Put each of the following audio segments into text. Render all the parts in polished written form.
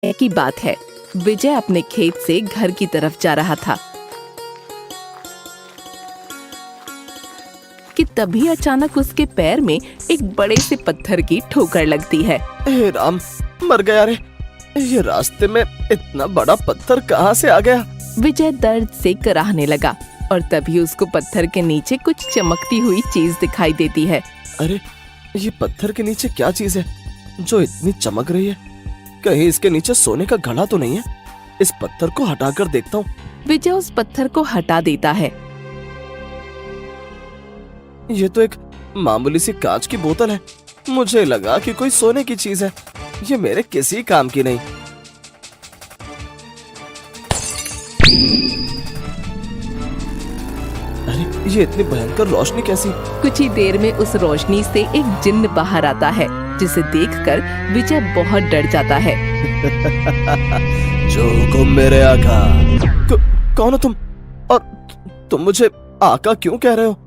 की बात है, विजय अपने खेत से घर की तरफ जा रहा था कि तभी अचानक उसके पैर में एक बड़े से पत्थर की ठोकर लगती है। हे राम, मर गया रे। ये रास्ते में इतना बड़ा पत्थर कहाँ से आ गया? विजय दर्द से कराहने लगा और तभी उसको पत्थर के नीचे कुछ चमकती हुई चीज दिखाई देती है। अरे, ये पत्थर के नीचे क्या चीज है जो इतनी चमक रही है? कहीं इसके नीचे सोने का घड़ा तो नहीं है? इस पत्थर को हटाकर देखता हूँ। विजय उस पत्थर को हटा देता है। ये तो एक मामूली सी कांच की बोतल है। मुझे लगा कि कोई सोने की चीज है। ये मेरे किसी काम की नहीं। अरे, ये इतनी भयंकर रोशनी कैसी? कुछ ही देर में उस रोशनी से एक जिन्न बाहर आता है, जिसे देखकर विजय बहुत डर जाता है। जो हुकुम मेरे आका। कौन हो तुम? और तुम मुझे आका क्यों कह रहे हो?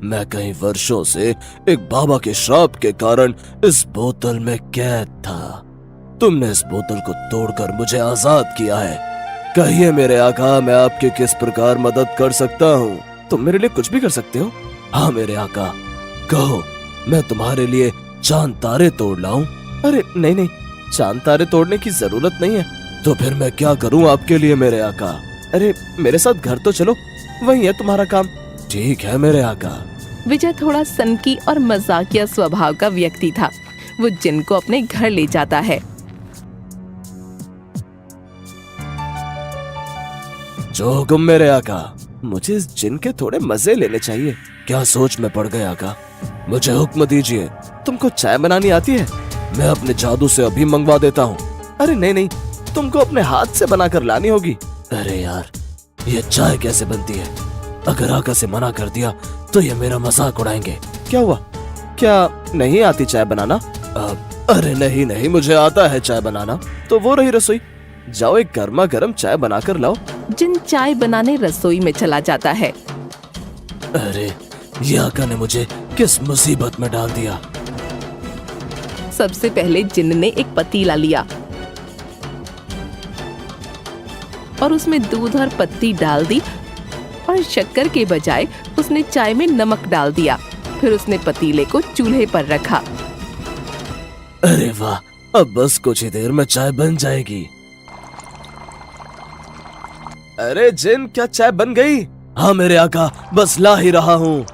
मैं कई वर्षों से एक बाबा के श्राप के कारण इस बोतल में कैद था। तुमने इस बोतल को तोड़कर मुझे आजाद किया है। कहिए मेरे आका, मैं आपकी किस प्रकार मदद कर सकता हूँ? तुम मेरे लिए कुछ भी कर सकते हो। हाँ मेरे आका, कहो, मैं तुम्हारे लिए चांद तारे तोड़ लाऊं? अरे नहीं नहीं, चांद तारे तोड़ने की जरूरत नहीं है। तो फिर मैं क्या करूं आपके लिए मेरे आका? अरे मेरे साथ घर तो चलो, वही है तुम्हारा काम। ठीक है मेरे आका। विजय थोड़ा सनकी और मजाकिया स्वभाव का व्यक्ति था। वो जिन्न को अपने घर ले जाता है। जो हुकुम मेरे आका। मुझे इस जिन्न के थोड़े मजे लेने चाहिए। क्या सोच में पड़ गए आका? मुझे हुक्म दीजिए। तुमको चाय बनानी आती है? मैं अपने जादू से अभी मंगवा देता हूँ। अरे नहीं नहीं, तुमको अपने हाथ से बनाकर लानी होगी। अरे यार, ये चाय कैसे बनती है? अगर आका से मना कर दिया तो ये मेरा मजाक उड़ाएंगे। क्या हुआ? क्या नहीं आती चाय बनाना? अरे नहीं नहीं, मुझे आता है चाय बनाना। तो वो रही रसोई, जाओ एक गर्मा गर्म चाय बनाकर लाओ। जिन्न चाय बनाने रसोई में चला जाता है। अरे, ये आका ने मुझे किस मुसीबत में डाल दिया। सबसे पहले जिन्न ने एक पतीला लिया और उसमें दूध और पत्ती डाल दी और शक्कर के बजाय उसने चाय में नमक डाल दिया। फिर उसने पतीले को चूल्हे पर रखा। अरे वाह, अब बस कुछ ही देर में चाय बन जाएगी। अरे जिन, क्या चाय बन गई? हाँ मेरे आका, बस ला ही रहा हूँ।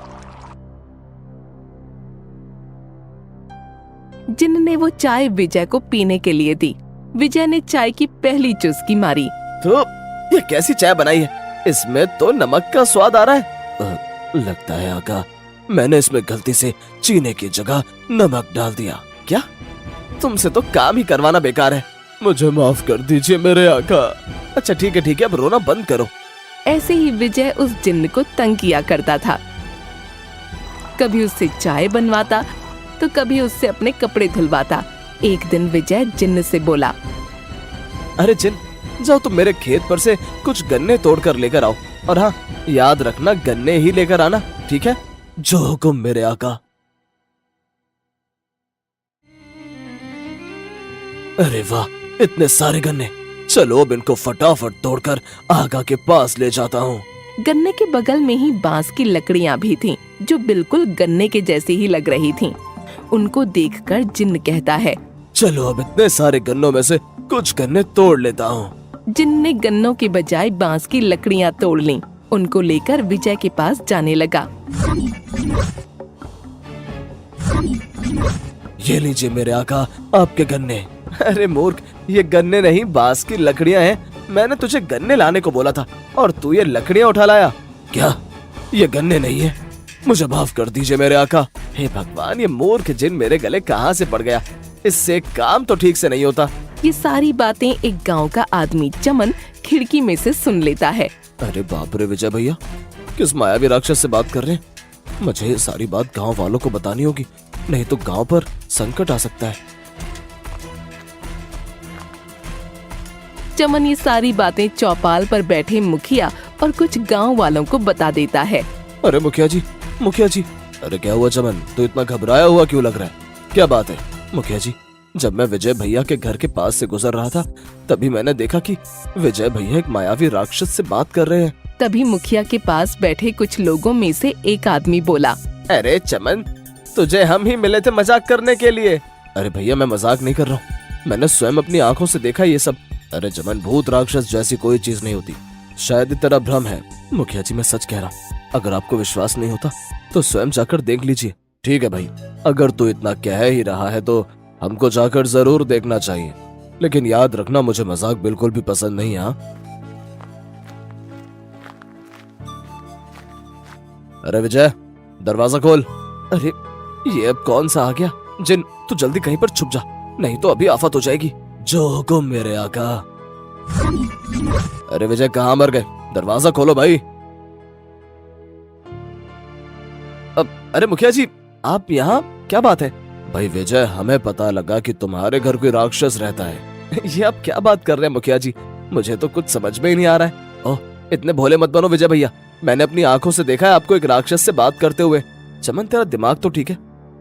जिन्न ने वो चाय विजय को पीने के लिए दी। विजय ने चाय की पहली चुस्की मारी। तो ये कैसी चाय बनाई है? इसमें तो नमक का स्वाद आ रहा है। लगता है आका, मैंने इसमें गलती से चीनी की जगह नमक डाल दिया। क्या? तुमसे तो काम ही करवाना बेकार है। मुझे माफ कर दीजिए मेरे आका। अच्छा ठीक है, अब रोना बंद करो। ऐसे ही विजय उस जिन्न को तंग किया करता था। कभी उससे चाय बनवाता तो कभी उससे अपने कपड़े धुलवाता। एक दिन विजय जिन्न से बोला, अरे जिन्न, जाओ तुम मेरे खेत पर से कुछ गन्ने तोड़कर लेकर आओ। और हाँ, याद रखना गन्ने ही लेकर आना, ठीक है? जो हुकुम मेरे आका। अरे वाह, इतने सारे गन्ने। चलो अब इनको फटाफट तोड़कर आका के पास ले जाता हूँ। गन्ने के बगल में ही बांस की लकड़ियाँ भी थीं, जो बिल्कुल गन्ने के जैसी ही लग रही थीं। उनको देखकर जिन्न कहता है, चलो अब इतने सारे गन्नों में से कुछ गन्ने तोड़ लेता हूँ। जिन्न ने गन्नों के बजाय बांस की लकड़ियाँ तोड़ लीं। उनको लेकर विजय के पास जाने लगा। ये लीजिए मेरे आका, आपके गन्ने। अरे मूर्ख, ये गन्ने नहीं, बांस की लकड़ियाँ हैं। मैंने तुझे गन्ने लाने को बोला था और तू ये लकड़ियाँ उठा लाया। क्या? ये गन्ने नहीं है? मुझे माफ कर दीजिए मेरे आका। हे भगवान, ये मूर्ख जिन्न मेरे गले कहाँ से पड़ गया? इससे काम तो ठीक से नहीं होता। ये सारी बातें एक गांव का आदमी चमन खिड़की में से सुन लेता है। अरे बाप रे विजय भैया, किस मायावी राक्षस से बात कर रहे हैं? मुझे ये सारी बात गांव वालों को बतानी होगी, नहीं तो गांव पर संकट आ सकता है। चमन ये सारी बातें चौपाल पर बैठे मुखिया और कुछ गांव वालों को बता देता है। अरे मुखिया जी, अरे क्या हुआ चमन? तो इतना घबराया हुआ क्यों लग रहा है? क्या बात है? मुखिया जी, जब मैं विजय भैया के घर के पास से गुजर रहा था तभी मैंने देखा कि विजय भैया एक मायावी राक्षस से बात कर रहे हैं। तभी मुखिया के पास बैठे कुछ लोगों में से एक आदमी बोला, अरे चमन, तुझे हम ही मिले थे मजाक करने के लिए। अरे भैया मैं मजाक नहीं कर रहा हूँ, मैंने स्वयं अपनी आंखों से देखा ये सब। अरे चमन, भूत राक्षस जैसी कोई चीज नहीं होती, शायद तेरा भ्रम है। मुखिया जी मैं सच कह रहा हूँ, अगर आपको विश्वास नहीं होता तो स्वयं जाकर देख लीजिए। ठीक है भाई, अगर तू इतना कह ही रहा है तो हमको जाकर जरूर देखना चाहिए, लेकिन याद रखना मुझे मजाक बिल्कुल भी पसंद नहीं है। हाँ? अरे विजय, दरवाजा खोल। अरे ये अब कौन सा आ गया? जिन, तू जल्दी कहीं पर छुप जा, नहीं तो अभी आफत हो जाएगी। जो हुकुम मेरे आका। अरे विजय कहाँ मर गए? दरवाजा खोलो भाई। अब अरे मुखिया जी आप यहाँ, क्या बात है? भाई विजय, हमें पता लगा कि तुम्हारे घर कोई राक्षस रहता है। ये आप क्या बात कर रहे हैं मुखिया जी, मुझे तो कुछ समझ में ही नहीं आ रहा है। ओह, इतने भोले मत बनो विजय भैया, मैंने अपनी आंखों से देखा है आपको एक राक्षस से बात करते हुए। चमन तेरा दिमाग तो ठीक है,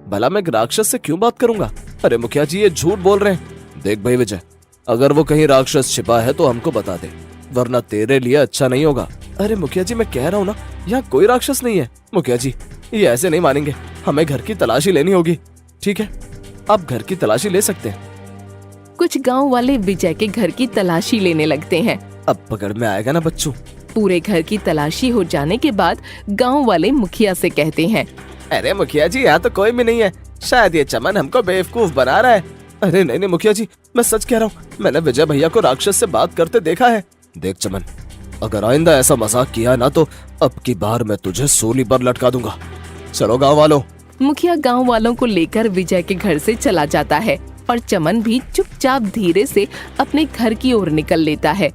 भला मैं एक राक्षस से क्यों बात करूंगा? अरे मुखिया जी ये झूठ बोल रहे हैं। देख भाई विजय, अगर वो कहीं राक्षस छिपा है तो हमको बता दे, वरना तेरे लिए अच्छा नहीं होगा। अरे मुखिया जी मैं कह रहा हूँ ना, यहाँ कोई राक्षस नहीं है। मुखिया जी ये ऐसे नहीं मानेंगे, हमें घर की तलाशी लेनी होगी। ठीक है, आप घर की तलाशी ले सकते हैं। कुछ गांव वाले विजय के घर की तलाशी लेने लगते हैं। अब पकड़ में आएगा ना बच्चों। पूरे घर की तलाशी हो जाने के बाद गांव वाले मुखिया से कहते हैं, अरे मुखिया जी यहाँ तो कोई भी नहीं है, शायद ये चमन हमको बेवकूफ बना रहा है। अरे नहीं नहीं मुखिया जी, मैं सच कह रहा हूँ, मैंने विजय भैया को राक्षस से बात करते देखा है। देख चमन, अगर आइंदा ऐसा मजाक किया ना तो अब की बार मैं तुझे सूली पर लटका दूंगा। चलो गाँव वालों। मुखिया गांव वालों को लेकर विजय के घर से चला जाता है और चमन भी चुपचाप धीरे से अपने घर की ओर निकल लेता है।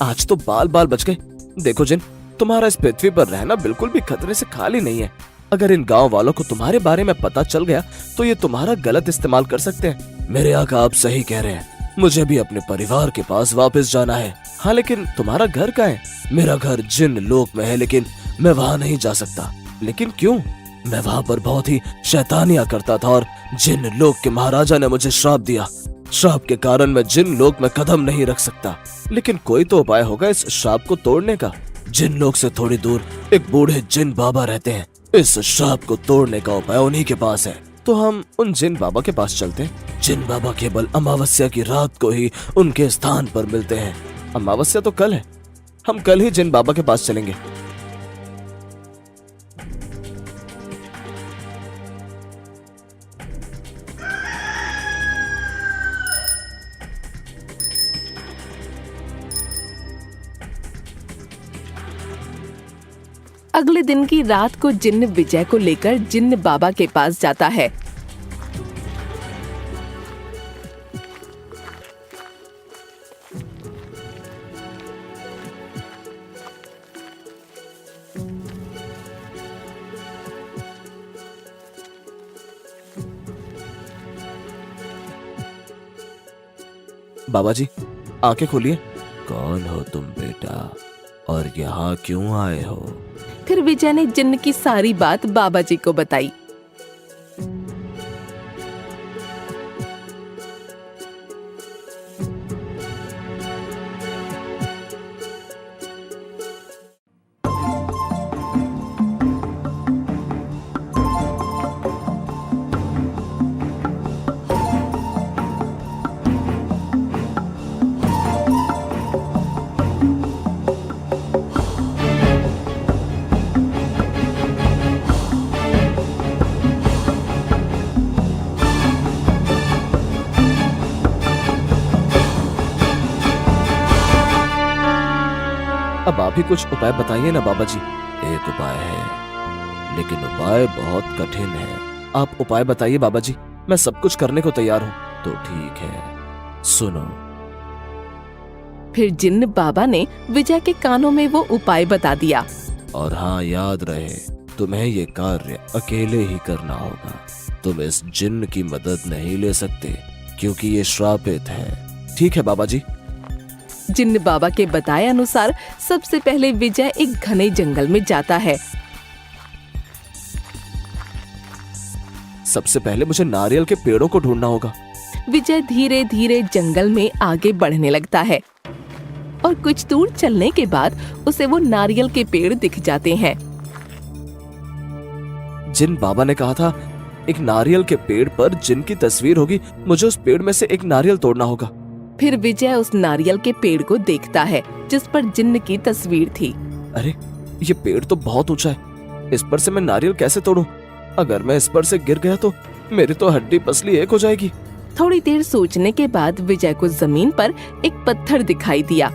आज तो बाल बाल बच गए। देखो जिन, तुम्हारा इस पृथ्वी पर रहना बिल्कुल भी खतरे से खाली नहीं है। अगर इन गांव वालों को तुम्हारे बारे में पता चल गया तो ये तुम्हारा गलत इस्तेमाल कर सकते हैं। मेरे आका आप सही कह रहे हैं, मुझे भी अपने परिवार के पास वापस जाना है। हाँ लेकिन तुम्हारा घर कहाँ है? मेरा घर जिन लोक में है, लेकिन मैं वहाँ नहीं जा सकता। लेकिन क्यों? मैं वहाँ पर बहुत ही शैतानियां करता था और जिन लोक के महाराजा ने मुझे श्राप दिया। श्राप के कारण मैं जिन लोक में कदम नहीं रख सकता। लेकिन कोई तो उपाय होगा इस श्राप को तोड़ने का। जिन लोक से थोड़ी दूर एक बूढ़े जिन बाबा रहते हैं, इस श्राप को तोड़ने का उपाय उन्हीं के पास है। तो हम उन जिन बाबा के पास चलते हैं। जिन बाबा केवल अमावस्या की रात को ही उनके स्थान पर मिलते हैं। अमावस्या तो कल है, हम कल ही जिन बाबा के पास चलेंगे। अगले दिन की रात को जिन्न विजय को लेकर जिन्न बाबा के पास जाता है। बाबा जी आंखें खोलिए। कौन हो तुम बेटा, और यहाँ क्यों आए हो? फिर विजय ने जिन्न की सारी बात बाबा जी को बताई। अब आप ही कुछ उपाय बताइए ना बाबा जी। एक उपाय है, लेकिन उपाय बहुत कठिन है। आप उपाय बताइए बाबा जी, मैं सब कुछ करने को तैयार हूँ। तो ठीक है, सुनो। फिर जिन्न बाबा ने विजय के कानों में वो उपाय बता दिया। और हाँ, याद रहे, तुम्हें ये कार्य अकेले ही करना होगा। तुम इस जिन्न की मदद नहीं ले सकते क्योंकि ये श्रापित है। ठीक है बाबा जी। जिन्न बाबा के बताए अनुसार सबसे पहले विजय एक घने जंगल में जाता है। सबसे पहले मुझे नारियल के पेड़ों को ढूंढना होगा। विजय धीरे धीरे जंगल में आगे बढ़ने लगता है और कुछ दूर चलने के बाद उसे वो नारियल के पेड़ दिख जाते हैं। जिन बाबा ने कहा था एक नारियल के पेड़ पर जिन की तस्वीर होगी, मुझे उस पेड़ में से एक नारियल तोड़ना होगा। फिर विजय उस नारियल के पेड़ को देखता है जिस पर जिन्न की तस्वीर थी। अरे ये पेड़ तो बहुत ऊंचा है, इस पर से मैं नारियल कैसे तोड़ूं? अगर मैं इस पर से गिर गया तो मेरी तो हड्डी पसली एक हो जाएगी। थोड़ी देर सोचने के बाद विजय को जमीन पर एक पत्थर दिखाई दिया।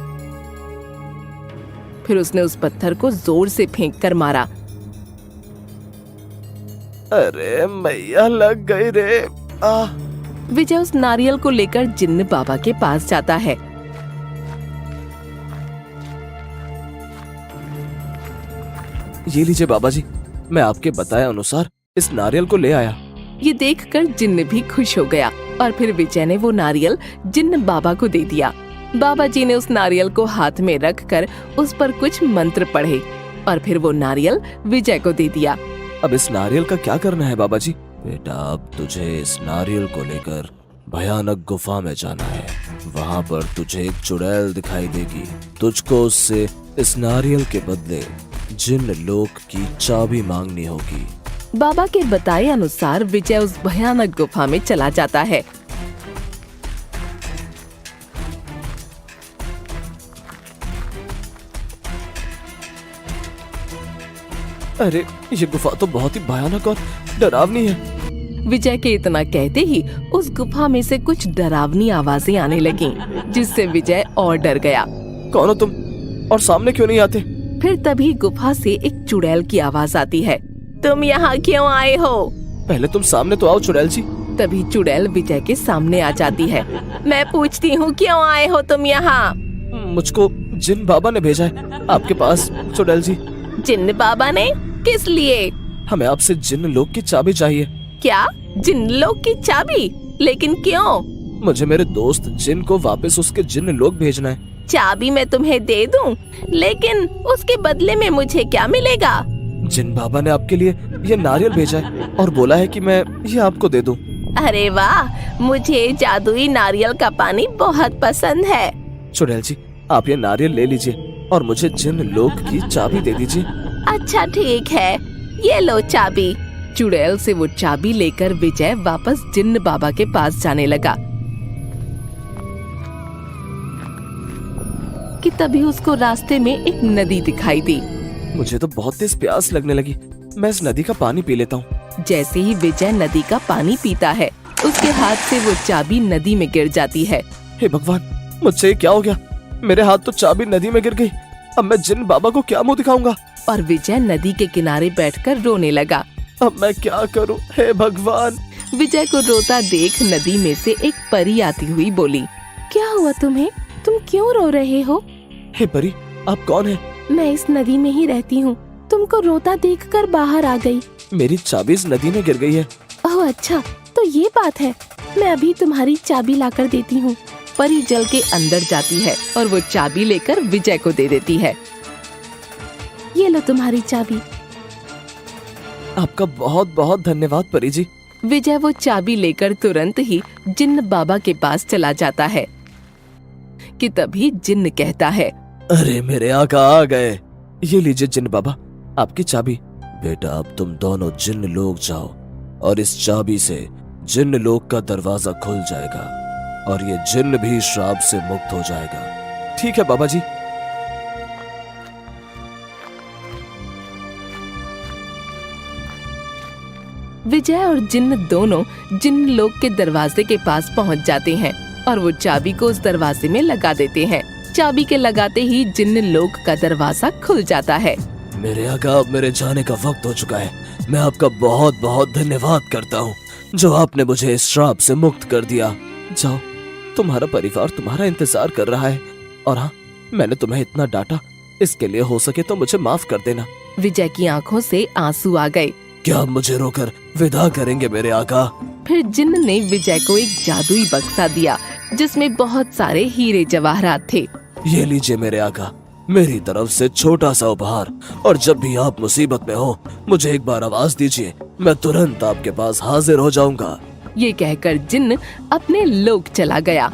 फिर उसने उस पत्थर को जोर से फेंक कर मारा। अरे मैया लग गई रे। विजय उस नारियल को लेकर जिन्न बाबा के पास जाता है। ये लीजिए बाबा जी, मैं आपके बताए अनुसार इस नारियल को ले आया। ये देखकर जिन्न भी खुश हो गया और फिर विजय ने वो नारियल जिन्न बाबा को दे दिया। बाबा जी ने उस नारियल को हाथ में रखकर उस पर कुछ मंत्र पढ़े और फिर वो नारियल विजय को दे दिया। अब इस नारियल का क्या करना है बाबा जी? बेटा, अब तुझे इस नारियल को लेकर भयानक गुफा में जाना है। वहाँ पर तुझे एक चुड़ैल दिखाई देगी। तुझको उससे इस नारियल के बदले जिन्न लोक की चाबी मांगनी होगी। बाबा के बताए अनुसार विजय उस भयानक गुफा में चला जाता है। अरे ये गुफा तो बहुत ही भयानक और डरावनी है। विजय के इतना कहते ही उस गुफा में से कुछ डरावनी आवाजें आने लगीं, जिससे विजय और डर गया। कौन हो तुम और सामने क्यों नहीं आते? फिर तभी गुफा से एक चुड़ैल की आवाज आती है। तुम यहाँ क्यों आए हो? पहले तुम सामने तो आओ चुड़ैल जी। तभी चुड़ैल विजय के सामने आ जाती है। मैं पूछती हूँ क्यों आए हो तुम यहाँ? मुझको जिन बाबा ने भेजा है आपके पास चुड़ैल जी। जिन्न बाबा ने? किस लिए? हमें आपसे जिन्न लोक की चाबी चाहिए। क्या? जिन्न लोक की चाबी? लेकिन क्यों? मुझे मेरे दोस्त जिन को वापस उसके जिन्न लोक भेजना है। चाबी मैं तुम्हें दे दूं, लेकिन उसके बदले में मुझे क्या मिलेगा? जिन बाबा ने आपके लिए ये नारियल भेजा है और बोला है कि मैं ये आपको दे दूं। अरे वाह, मुझे जादुई नारियल का पानी बहुत पसंद है। चुड़ैल जी, आप ये नारियल ले लीजिए और मुझे जिन लोक की चाबी दे दीजिए। अच्छा ठीक है, ये लो चाबी। चुड़ैल से वो चाबी लेकर विजय वापस जिन्न बाबा के पास जाने लगा कि तभी उसको रास्ते में एक नदी दिखाई दी। मुझे तो बहुत तेज प्यास लगने लगी, मैं इस नदी का पानी पी लेता हूँ। जैसे ही विजय नदी का पानी पीता है, उसके हाथ से वो चाबी नदी में गिर जाती है। हे भगवान, मुझसे ये क्या हो गया? मेरे हाथ तो चाबी नदी में गिर गई। अब मैं जिन बाबा को क्या मुंह दिखाऊंगा? और विजय नदी के किनारे बैठकर रोने लगा। अब मैं क्या करूं? हे भगवान। विजय को रोता देख नदी में से एक परी आती हुई बोली, क्या हुआ तुम्हें? तुम क्यों रो रहे हो? हे परी, आप कौन हैं? मैं इस नदी में ही रहती हूँ। तुमको रोता देखकर बाहर आ गई। मेरी चाबी इस नदी में गिर गई है। ओह अच्छा, तो ये बात है। मैं अभी तुम्हारी चाबी लाकर देती हूँ। परी जल के अंदर जाती है और वो चाबी लेकर विजय को दे देती है। ये लो तुम्हारी चाबी। आपका बहुत बहुत धन्यवाद परी जी। विजय वो चाबी लेकर तुरंत ही जिन्न बाबा के पास चला जाता है कि तभी जिन्न कहता है, अरे मेरे आका आ गए। ये लीजिए जिन्न बाबा, आपकी चाबी। बेटा, अब तुम दोनों जिन्न लोक जाओ और इस चाबी से जिन्न लोक का दरवाजा खुल जाएगा और ये जिन्न भी श्राप से मुक्त हो जाएगा। ठीक है बाबा जी। विजय और जिन्न दोनों जिन्न लोक के दरवाजे के पास पहुंच जाते हैं और वो चाबी को उस दरवाजे में लगा देते हैं। चाबी के लगाते ही जिन्न लोक का दरवाजा खुल जाता है। मेरे आका, अब मेरे जाने का वक्त हो चुका है। मैं आपका बहुत बहुत धन्यवाद करता हूँ जो आपने मुझे इस श्राप से मुक्त कर दिया। जाओ, तुम्हारा परिवार तुम्हारा इंतजार कर रहा है। और हाँ, मैंने तुम्हें इतना डांटा, इसके लिए हो सके तो मुझे माफ कर देना। विजय की आंखों से आंसू आ गए। क्या आप मुझे रोकर विदा करेंगे मेरे आका? फिर जिन्न ने विजय को एक जादुई बक्सा दिया जिसमें बहुत सारे हीरे जवाहरात थे। ये लीजिए मेरे आका, मेरी तरफ से छोटा सा उपहार। और जब भी आप मुसीबत में हो, मुझे एक बार आवाज दीजिए, मैं तुरंत आपके पास हाजिर हो जाऊंगा। ये कहकर जिन्न अपने लोक चला गया।